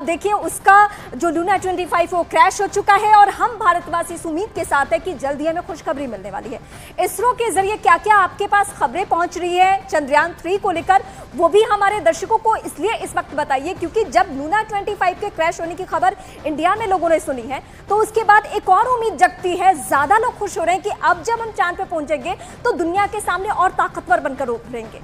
देखिए उसका जो लूना 25 वो क्रैश हो चुका है और हम भारतवासी इस उम्मीद के साथ है कि जल्दी हमें खुशखबरी मिलने वाली है। इसरो के जरिए क्या क्या आपके पास खबरें पहुंच रही है चंद्रयान 3 को लेकर, वो भी हमारे दर्शकों को इसलिए इस वक्त बताइए क्योंकि जब लूना 25 के क्रैश होने की खबर इंडिया में लोगों ने सुनी है तो उसके बाद एक और उम्मीद जगती है, ज्यादा लोग खुश हो रहे हैं कि अब जब हम चांद पे पहुंचेंगे तो दुनिया के सामने और ताकतवर बनकर उभरेंगे।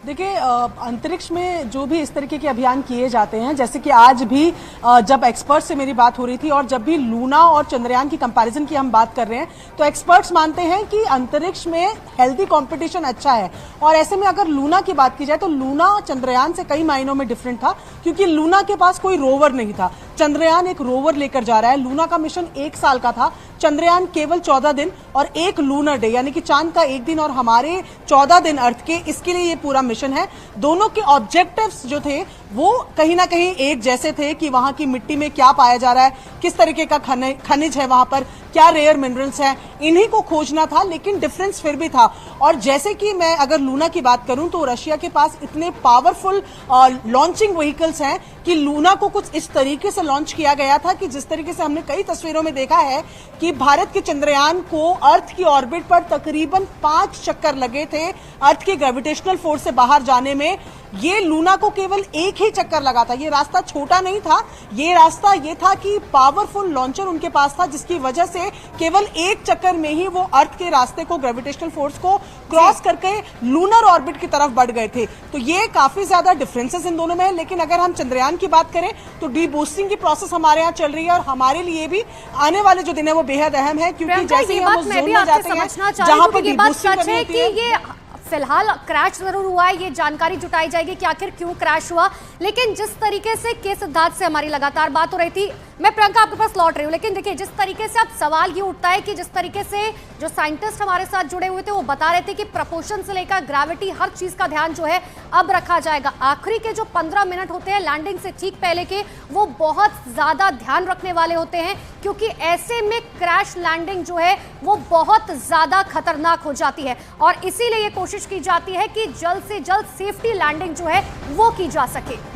देखिए, अंतरिक्ष में जो भी इस तरीके के अभियान किए जाते हैं, जैसे कि आज भी जब एक्सपर्ट से मेरी बात हो रही थी और जब भी लूना और चंद्रयान की कंपैरिजन की हम बात कर रहे हैं तो एक्सपर्ट्स मानते हैं कि अंतरिक्ष में हेल्दी कंपटीशन अच्छा है। और ऐसे में अगर लूना की बात की जाए तो लूना चंद्रयान से कई मायनों में डिफरेंट था क्योंकि लूना के पास कोई रोवर नहीं था। चंद्रयान एक रोवर लेकर जा रहा है। लूना का मिशन 1 साल का था, चंद्रयान केवल 14 दिन और एक लूनर डे यानी कि चांद का 1 दिन और हमारे 14 दिन अर्थ के, इसके लिए ये पूरा मिशन है। दोनों के ऑब्जेक्टिव्स जो थे वो कहीं ना कहीं एक जैसे थे कि वहां की मिट्टी में क्या पाया जा रहा है, किस तरीके का खनिज है वहां पर, क्या रेयर मिनरल्स हैं, इन्हीं को खोजना था, लेकिन डिफरेंस फिर भी था। और जैसे कि मैं अगर लूना की बात करूं तो रशिया के पास इतने पावरफुल लॉन्चिंग व्हीकल्स हैं कि लूना को कुछ इस तरीके से लॉन्च किया गया था कि जिस तरीके से हमने कई तस्वीरों में देखा है कि भारत के चंद्रयान को अर्थ की ऑर्बिट पर तकरीबन 5 चक्कर लगे थे अर्थ के ग्रेविटेशनल फोर्स से बाहर जाने में। ये लूना को केवल एक ही चक्कर लगा था। ये रास्ता छोटा नहीं था, ये रास्ता ये था कि पावरफुल लॉन्चर उनके पास था जिसकी वजह से केवल एक चक्कर में ही वो अर्थ के रास्ते को, ग्रेविटेशनल फोर्स को क्रॉस करके लूनर ऑर्बिट की तरफ बढ़ गए थे। तो ये काफी ज्यादा डिफरेंसेस इन दोनों में है। लेकिन अगर हम चंद्रयान की बात करें तो डीबूस्टिंग की प्रोसेस हमारे यहाँ चल रही है और हमारे लिए भी आने वाले जो दिन है वो बेहद अहम है क्योंकि जैसे ही हम उस जोन में जाते हैं जहां पर डीबूस्टिंग करनी होती है। फिलहाल क्रैश जरूर हुआ है, ये जानकारी जुटाई जाएगी कि आखिर क्यों क्रैश हुआ। लेकिन जिस तरीके से के सिद्धार्थ से हमारी लगातार बात हो रही थी, मैं प्रियंका आपके पास लौट रही हूँ, लेकिन देखिए जिस तरीके से अब सवाल ये उठता है कि जिस तरीके से जो साइंटिस्ट हमारे साथ जुड़े हुए थे वो बता रहे थे कि प्रपोर्शन से लेकर ग्रेविटी हर चीज का ध्यान जो है अब रखा जाएगा। आखिरी के जो 15 मिनट होते हैं लैंडिंग से ठीक पहले के, वो बहुत ज्यादा ध्यान रखने वाले होते हैं क्योंकि ऐसे में क्रैश लैंडिंग जो है वो बहुत ज्यादा खतरनाक हो जाती है और इसीलिए ये कोशिश की जाती है कि जल्द से जल्द सेफ्टी लैंडिंग जो है वो की जा सके।